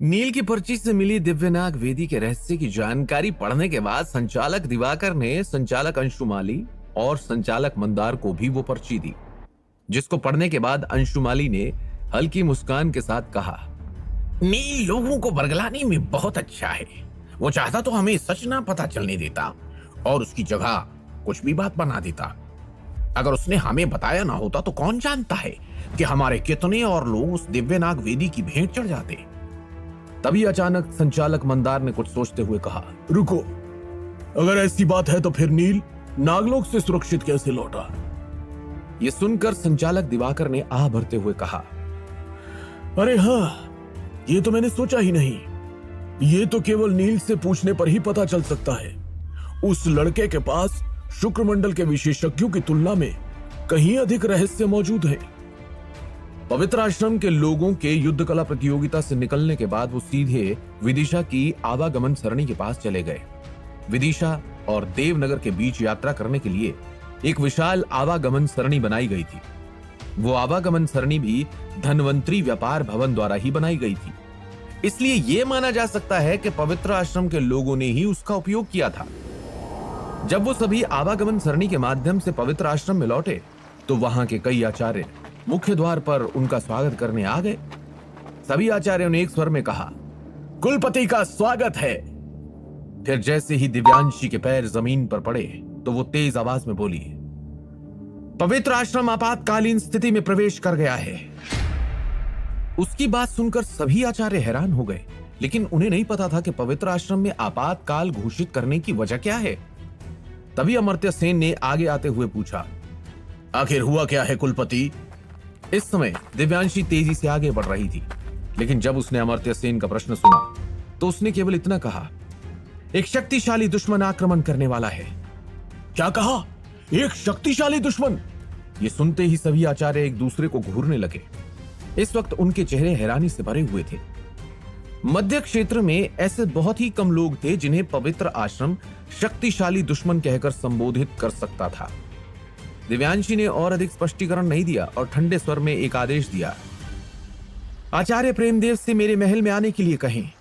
नील की पर्ची से मिली दिव्यनाग वेदी के रहस्य की जानकारी पढ़ने के बाद संचालक दिवाकर ने संचालक अंशुमाली और संचालक मंदार को भी वो पर्ची दी, जिसको पढ़ने के बाद अंशुमाली ने हल्की मुस्कान के साथ कहा, नील लोगों को बरगलाने में बहुत अच्छा है। वो चाहता तो हमें सच ना पता चलने देता और उसकी जगह कुछ भी बात बना देता। अगर उसने हमें बताया ना होता तो कौन जानता है कि हमारे कितने और लोग उस दिव्यनाग वेदी की भेंट चढ़ जाते। तभी अचानक संचालक मंदार ने कुछ सोचते हुए कहा, रुको, अगर ऐसी बात है तो फिर नील नागलोक से सुरक्षित कैसे लौटा? यह सुनकर संचालक दिवाकर ने आह भरते हुए कहा, अरे हाँ, ये तो मैंने सोचा ही नहीं। ये तो केवल नील से पूछने पर ही पता चल सकता है। उस लड़के के पास शुक्रमंडल के विशेषज्ञों की तुलना में कहीं अधिक रहस्य मौजूद है। पवित्र आश्रम के लोगों के युद्ध कला प्रतियोगिता से निकलने के बाद वो सीधे विदिशा की आवागमन सरणी के पास चले गए। विदिशा और देवनगर के बीच यात्रा करने के लिए एक विशाल आवागमन सरणी बनाई गई थी। वो आवागमन सरणी भी धनवंतरी व्यापार भवन द्वारा ही बनाई गई थी, इसलिए यह माना जा सकता है कि पवित्र आश्रम के लोगों ने ही उसका उपयोग किया था। जब वो सभी आवागमन सरणी के माध्यम से पवित्र आश्रम में लौटे तो वहां के कई आचार्य मुख्य द्वार पर उनका स्वागत करने आ गए। सभी आचार्यों ने एक स्वर में कहा, कुलपति का स्वागत है। फिर जैसे ही दिव्यांशी के पैर जमीन पर पड़े तो वो तेज आवाज में बोली, पवित्र आश्रम आपातकालीन स्थिति में प्रवेश कर गया है। उसकी बात सुनकर सभी आचार्य हैरान हो गए, लेकिन उन्हें नहीं पता था कि पवित्र आश्रम में आपातकाल घोषित करने की वजह क्या है। तभी अमर्त्य सेन ने आगे आते हुए पूछा, आखिर हुआ क्या है कुलपति? इस समय दिव्यांशी तेजी से आगे बढ़ रही थी, लेकिन जब उसने अमर्त्य सेन का प्रश्न सुना तो उसने केवल इतना कहा, एक शक्तिशाली दुश्मन आक्रमण करने वाला है। क्या कहा? एक शक्तिशाली दुश्मन? ये सुनते ही सभी आचार्य एक दूसरे को घूरने लगे। इस वक्त उनके चेहरे हैरानी से भरे हुए थे। मध्य क्षेत्र में ऐसे बहुत ही कम लोग थे जिन्हें पवित्र आश्रम शक्तिशाली दुश्मन कहकर संबोधित कर सकता था। दिव्यांशी ने और अधिक स्पष्टीकरण नहीं दिया और ठंडे स्वर में एक आदेश दिया, आचार्य प्रेमदेव से मेरे महल में आने के लिए कहें।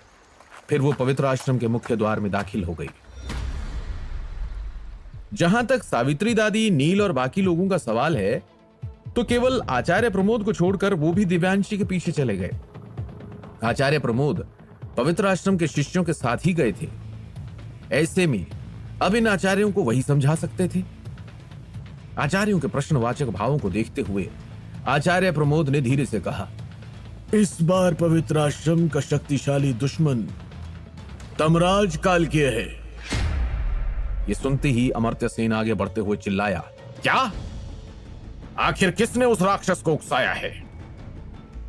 फिर वो पवित्र आश्रम के मुख्य द्वार में दाखिल हो गई। जहां तक सावित्री दादी, नील और बाकी लोगों का सवाल है, तो केवल आचार्य प्रमोद को छोड़कर वो भी दिव्यांशी के पीछे चले गए। आचार्य प्रमोद पवित्र आश्रम के शिष्यों के साथ ही गए थे। ऐसे में अब इन आचार्यों को वही समझा सकते थे। आचार्यों के प्रश्नवाचक भावों को देखते हुए आचार्य प्रमोद ने धीरे से कहा, इस बार पवित्र आश्रम का शक्तिशाली दुश्मन तमराज कालकेय है। ये सुनते ही अमर्त्य सेन आगे बढ़ते हुए चिल्लाया, क्या? आखिर किसने उस राक्षस को उकसाया है?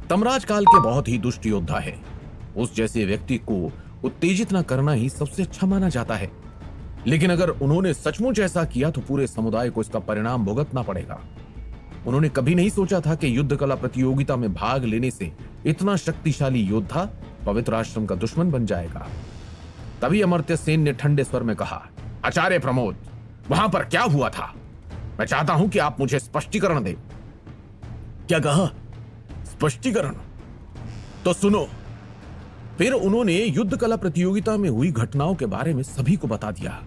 तमराज काल के बहुत ही दुष्ट योद्धा है। उस जैसे व्यक्ति को उत्तेजित न करना ही सबसे अच्छा माना जाता है, लेकिन अगर उन्होंने सचमुच ऐसा किया तो पूरे समुदाय को इसका परिणाम भुगतना पड़ेगा। उन्होंने कभी नहीं सोचा था कि युद्ध कला प्रतियोगिता में भाग लेने से इतना शक्तिशाली योद्धा पवित्र आश्रम का दुश्मन बन जाएगा। तभी अमर्त्य सेन ने ठंडे स्वर में कहा, आचार्य प्रमोद, वहां पर क्या हुआ था? मैं चाहता हूं कि आप मुझे स्पष्टीकरण दें। क्या कहा? स्पष्टीकरण? तो सुनो। फिर उन्होंने युद्ध कला प्रतियोगिता में हुई घटनाओं के बारे में सभी को बता दिया।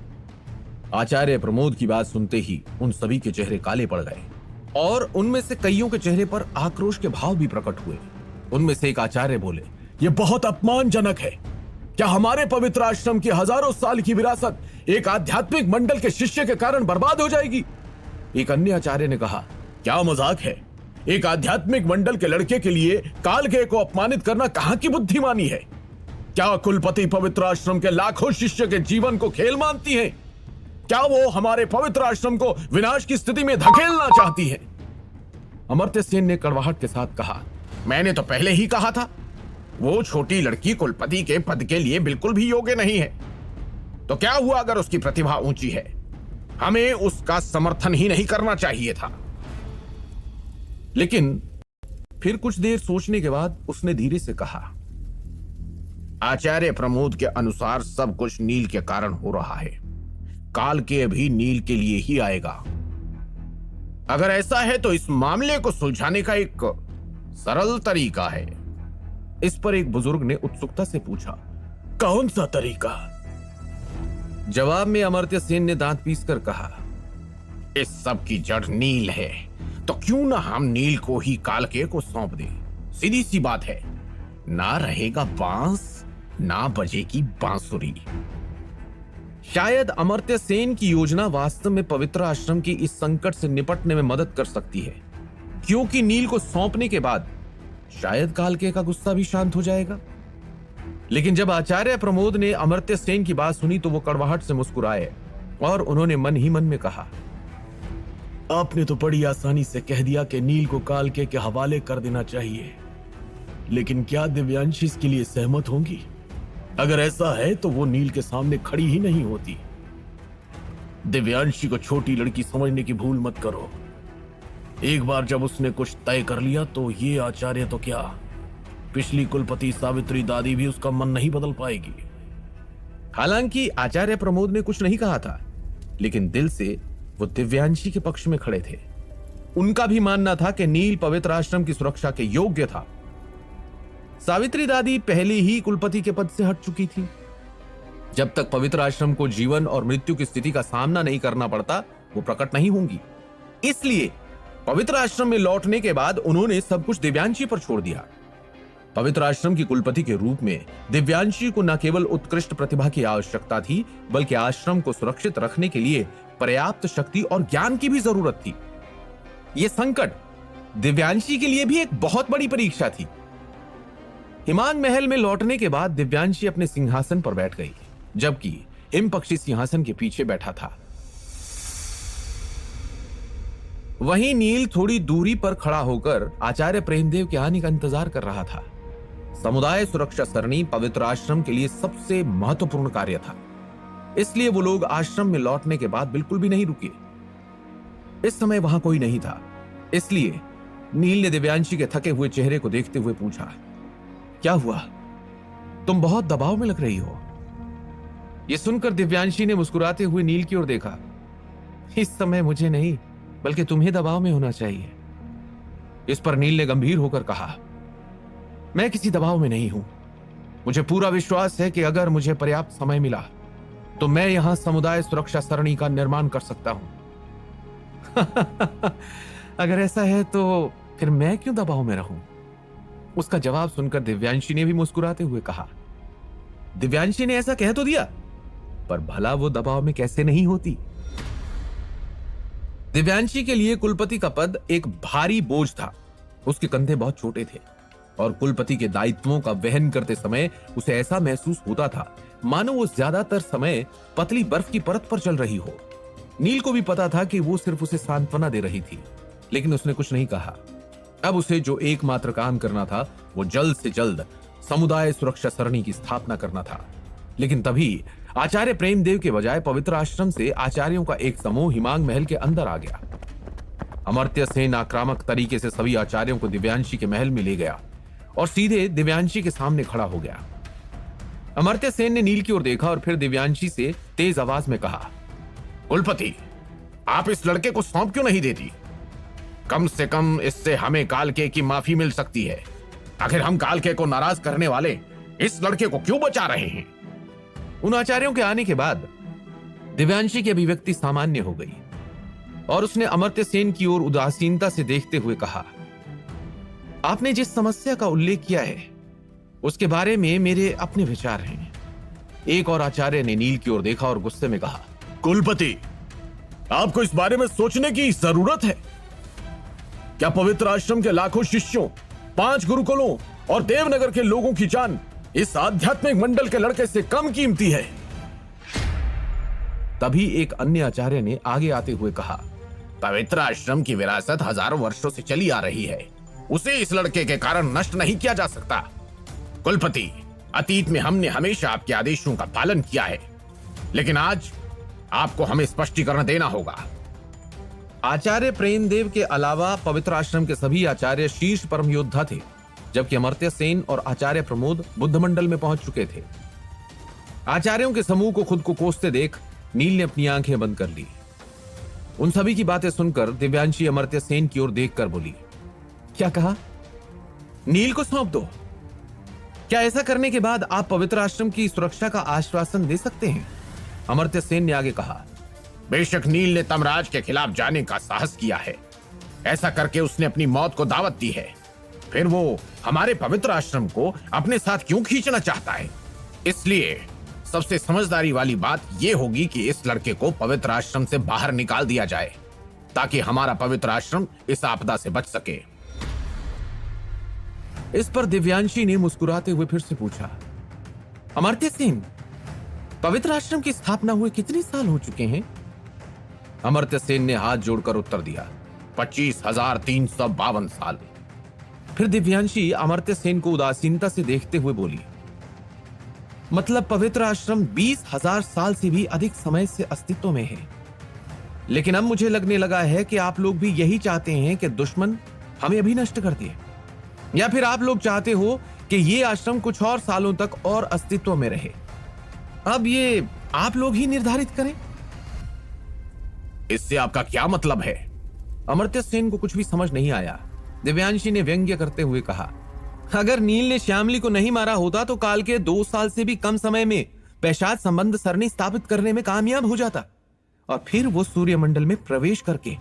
आचार्य प्रमोद की बात सुनते ही उन सभी के चेहरे काले पड़ गए और उनमें से कईयों के चेहरे पर आक्रोश के भाव भी प्रकट हुए। उनमें से एक आचार्य बोले, यह बहुत अपमानजनक है। क्या हमारे पवित्र आश्रम की हजारों साल की विरासत एक आध्यात्मिक मंडल के शिष्य के कारण बर्बाद हो जाएगी? एक अन्य आचार्य ने कहा, क्या मजाक है? एक आध्यात्मिक मंडल के लड़के के लिए कालकेय को अपमानित करना कहां की बुद्धिमानी है? क्या कुलपति पवित्र आश्रम के लाखों शिष्य के जीवन को खेल मानती हैं? क्या वो हमारे पवित्र आश्रम को विनाश की स्थिति में धकेलना चाहती है? अमर्त्य सेन ने कड़वाहट के साथ कहा, मैंने तो पहले ही कहा था, वो छोटी लड़की कुलपति के पद के लिए बिल्कुल भी योग्य नहीं है। तो क्या हुआ अगर उसकी प्रतिभा ऊंची है? हमें उसका समर्थन ही नहीं करना चाहिए था। लेकिन फिर कुछ देर सोचने के बाद उसने धीरे से कहा, आचार्य प्रमोद के अनुसार सब कुछ नील के कारण हो रहा है। कालकेय भी नील के लिए ही आएगा। अगर ऐसा है तो इस मामले को सुलझाने का एक सरल तरीका है। इस पर एक बुजुर्ग ने उत्सुकता से पूछा। कौन सा तरीका? जवाब में अमर्त्य सेन ने दांत पीसकर कहा, इस सब की जड़ नील है, तो क्यों ना हम नील को ही कालके को सौंप दें। सीधी सी बात है, ना रहेगा बांस ना बजेगी बांसुरी। शायद अमर्त्य सेन की योजना वास्तव में पवित्र आश्रम की इस संकट से निपटने में मदद कर सकती है, क्योंकि नील को सौंपने के बाद शायद कालके का गुस्सा भी शांत हो जाएगा। लेकिन जब आचार्य प्रमोद ने अमर्त्य सेन की बात सुनी तो वो कड़वाहट से मुस्कुराए और उन्होंने मन ही मन में कहा, आपने तो बड़ी आसानी से कह दिया कि नील को कालके के हवाले कर देना चाहिए, लेकिन क्या दिव्यांशी इसके लिए सहमत होंगी? अगर ऐसा है तो वो नील के सामने खड़ी ही नहीं होती। दिव्यांशी को छोटी लड़की समझने की भूल मत करो। एक बार जब उसने कुछ तय कर लिया तो ये आचार्य तो क्या, पिछली कुलपति सावित्री दादी भी उसका मन नहीं बदल पाएगी। हालांकि आचार्य प्रमोद ने कुछ नहीं कहा था, लेकिन दिल से वो दिव्यांशी के पक्ष में खड़े थे। उनका भी मानना था कि नील पवित्र आश्रम की सुरक्षा के योग्य था। सावित्री दादी पहले ही कुलपति के पद से हट चुकी थी। जब तक पवित्र आश्रम को जीवन और मृत्यु की स्थिति का सामना नहीं करना पड़ता, वो प्रकट नहीं होंगी। इसलिए पवित्र आश्रम में लौटने के बाद उन्होंने सब कुछ दिव्यांशी पर छोड़ दिया। पवित्र आश्रम की कुलपति के रूप में दिव्यांशी को न केवल उत्कृष्ट प्रतिभा की आवश्यकता थी, बल्कि आश्रम को सुरक्षित रखने के लिए पर्याप्त शक्ति और ज्ञान की भी जरूरत थी। यह संकट दिव्यांशी के लिए भी एक बहुत बड़ी परीक्षा थी। हिमांग महल में लौटने के बाद दिव्यांशी अपने सिंहासन पर बैठ गई, जबकि हिम पक्षी सिंहासन के पीछे बैठा था। वहीं नील थोड़ी दूरी पर खड़ा होकर आचार्य प्रेमदेव के आने का इंतजार कर रहा था। समुदाय सुरक्षा सरणी पवित्र आश्रम के लिए सबसे महत्वपूर्ण कार्य था, इसलिए वो लोग आश्रम में लौटने के बाद बिल्कुल भी नहीं रुके। इस समय वहां कोई नहीं था, इसलिए नील ने दिव्यांशी के थके हुए चेहरे को देखते हुए पूछा, क्या हुआ? तुम बहुत दबाव में लग रही हो। यह सुनकर दिव्यांशी ने मुस्कुराते हुए नील की ओर देखा। इस समय मुझे नहीं, बल्कि तुम्हें दबाव में होना चाहिए। इस पर नील ने गंभीर होकर कहा, मैं किसी दबाव में नहीं हूं। मुझे पूरा विश्वास है कि अगर मुझे पर्याप्त समय मिला तो मैं यहां समुदाय सुरक्षा सरणी का निर्माण कर सकता हूं। अगर ऐसा है तो फिर मैं क्यों दबाव में रहूं? उसका जवाब सुनकर दिव्यांशी ने भी मुस्कुराते हुए कहा। दिव्यांशी ने ऐसा कह तो दिया, पर भला वो दबाव में कैसे नहीं होती? दिव्यांशी के लिए कुलपति का पद एक भारी बोझ था। उसके कंधे बहुत छोटे थे और कुलपति के दायित्वों का वहन करते समय उसे ऐसा महसूस होता था मानो वो ज्यादातर समय पतली बर्फ की परत पर चल रही हो। नील को भी पता था कि वो सिर्फ उसे सांत्वना दे रही थी, लेकिन उसने कुछ नहीं कहा। अब उसे जो एकमात्र काम करना था वो जल्द से जल्द समुदाय सुरक्षा सरणी की स्थापना करना था। लेकिन तभी आचार्य प्रेमदेव के बजाय पवित्र आश्रम से आचार्यों का एक समूह हिमांग महल के अंदर आ गया। अमर्त्य सेन आक्रामक तरीके से सभी आचार्यों को दिव्यांशी के महल में ले गया और सीधे दिव्यांशी के सामने खड़ा हो गया। अमर्त्य सेन ने नील की ओर देखा और फिर दिव्यांशी से तेज आवाज में कहा, कुलपति, आप इस लड़के को सौंप क्यों नहीं देती? कम से कम इससे हमें कालके की माफी मिल सकती है। आखिर हम कालके को नाराज करने वाले इस लड़के को क्यों बचा रहे हैं? उन आचार्यों के आने के बाद दिव्यांशी की अभिव्यक्ति सामान्य हो गई और उसने अमर्त्य सेन की ओर उदासीनता से देखते हुए कहा, आपने जिस समस्या का उल्लेख किया है उसके बारे में मेरे अपने विचार हैं। एक और आचार्य ने नील की ओर देखा और गुस्से में कहा, कुलपति, आपको इस बारे में सोचने की जरूरत है। क्या पवित्र आश्रम के लाखों शिष्यों, 5 गुरुकुलों और देवनगर के लोगों की जान इस आध्यात्मिक मंडल के लड़के से कम कीमती है? तभी एक अन्य आचार्य ने आगे आते हुए कहा, पवित्र आश्रम की विरासत हजारों वर्षों से चली आ रही है, उसे इस लड़के के कारण नष्ट नहीं किया जा सकता। कुलपति, अतीत में हमने हमेशा आपके आदेशों का पालन किया है, लेकिन आज आपको हमें स्पष्टीकरण देना होगा। आचार्य प्रेमदेव के अलावा पवित्र आश्रम के सभी आचार्य शीर्ष परम योद्धा थे, जबकि अमर्त्य सेन और आचार्य प्रमोद बुद्ध मंडल में पहुंच चुके थे। आचार्यों के समूह को खुद को कोसते देख नील ने अपनी आंखें बंद कर ली। उन सभी की बातें सुनकर दिव्यांशी अमर्त्य सेन की ओर देखकर बोली, क्या कहा? नील को सौंप दो। क्या ऐसा करने के बाद आप पवित्र आश्रम की सुरक्षा का आश्वासन दे सकते हैं? अमर्त्य सेन ने आगे कहा। बेशक नील ने तमराज के खिलाफ जाने का साहस किया है, ऐसा करके उसने अपनी मौत को दावत दी है। फिर वो हमारे पवित्र आश्रम को अपने साथ क्यों खींचना चाहता है? इसलिए सबसे समझदारी वाली बात यह होगी कि इस लड़के को पवित्र आश्रम से बाहर निकाल दिया जाए, ताकि हमारा पवित्र आश्रम इस आपदा से बच सके। इस पर दिव्यांशी ने मुस्कुराते हुए फिर से पूछा, अमर्त्य सेन, पवित्र आश्रम की स्थापना हुए कितने साल हो चुके हैं? अमर्त्य सेन ने हाथ जोड़कर उत्तर दिया, 25,352 साल। फिर दिव्यांशी अमर्त्य सेन को उदासीनता से देखते हुए बोली, मतलब पवित्र आश्रम 20,000 साल से भी अधिक समय से अस्तित्व में है। लेकिन अब मुझे लगने लगा है कि आप लोग भी यही चाहते हैं कि दुश्मन हमें अभी नष्ट कर दिए, या फिर आप लोग चाहते हो कि ये आश्रम कुछ और सालों तक और अस्तित्व में रहे। अब ये आप लोग ही निर्धारित करें। इससे आपका क्या मतलब है? अमर्त्य सेन को कुछ भी समझ नहीं आया। दिव्यांशी ने व्यंग्य करते हुए कहा, अगर नील ने श्यामली को नहीं मारा होता तो काल के 2 साल से भी कम समय में पैशाच संबंध सरणी स्थापित करने में कामयाब हो जाता, और फिर वो सूर्यमंडल में प्रवेश करके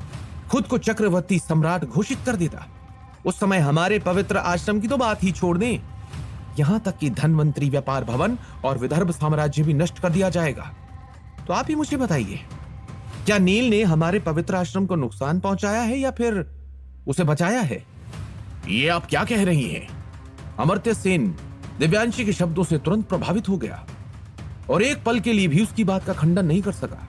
खुद को चक्रवर्ती सम्राट घोषित कर देता। उस समय हमारे पवित्र आश्रम की तो बात ही छोड़ दें, यहां तक कि धनवंतरी व्यापार भवन और विदर्भ साम्राज्य भी नष्ट कर दिया जाएगा। तो आप ही मुझे बताइए, क्या नील ने हमारे पवित्र आश्रम को नुकसान पहुंचाया है या फिर उसे बचाया है? ये आप क्या कह रही हैं? अमर्त्य सेन दिव्यांशी के शब्दों से तुरंत प्रभावित हो गया और एक पल के लिए भी उसकी बात का खंडन नहीं कर सका।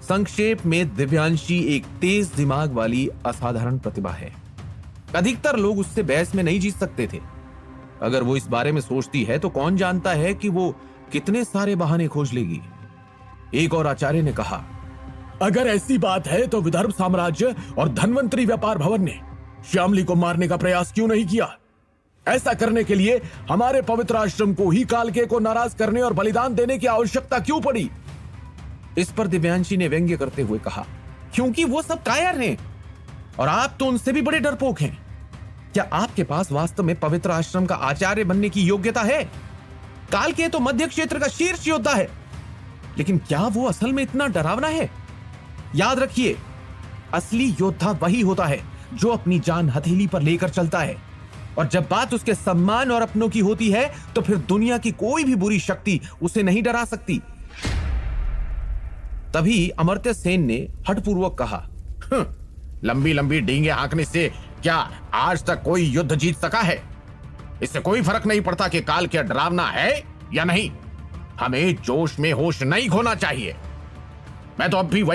संक्षेप में, दिव्यांशी एक तेज दिमाग वाली असाधारण प्रतिभा है। अधिकतर लोग उससे बहस में नहीं जीत सकते थे। अगर वो इस बारे में सोचती है तो कौन जानता है कि वो कितने सारे बहाने खोज लेगी। एक और आचार्य ने कहा, अगर ऐसी बात है तो विदर्भ साम्राज्य और धनवंतरी व्यापार भवन ने श्यामली को मारने का प्रयास क्यों नहीं किया? ऐसा करने के लिए हमारे पवित्र आश्रम को ही कालके को नाराज करने और बलिदान देने की आवश्यकता क्यों पड़ी? इस पर दिव्यांशी ने व्यंग्य करते हुए कहा, क्योंकि वो सब कायर हैं और आप तो उनसे भी बड़े डरपोक हैं। क्या आपके पास वास्तव में पवित्र आश्रम का आचार्य बनने की योग्यता है? कालके तो मध्य क्षेत्र का शीर्ष योद्धा है, लेकिन क्या वो असल में इतना डरावना है? याद रखिए, असली योद्धा वही होता है जो अपनी जान हथेली पर लेकर चलता है, और जब बात उसके सम्मान और अपनों की होती है तो फिर दुनिया की कोई भी बुरी शक्ति उसे नहीं डरा सकती। तभी अमर्त्य सेन ने हठपूर्वक कहा, लंबी लंबी डींगे हाँकने से क्या आज तक कोई युद्ध जीत सका है? इससे कोई फर्क नहीं पड़ता कि काल क्या डरावना है या नहीं। हमें जोश में होश नहीं खोना चाहिए। मैं तो अब भी वही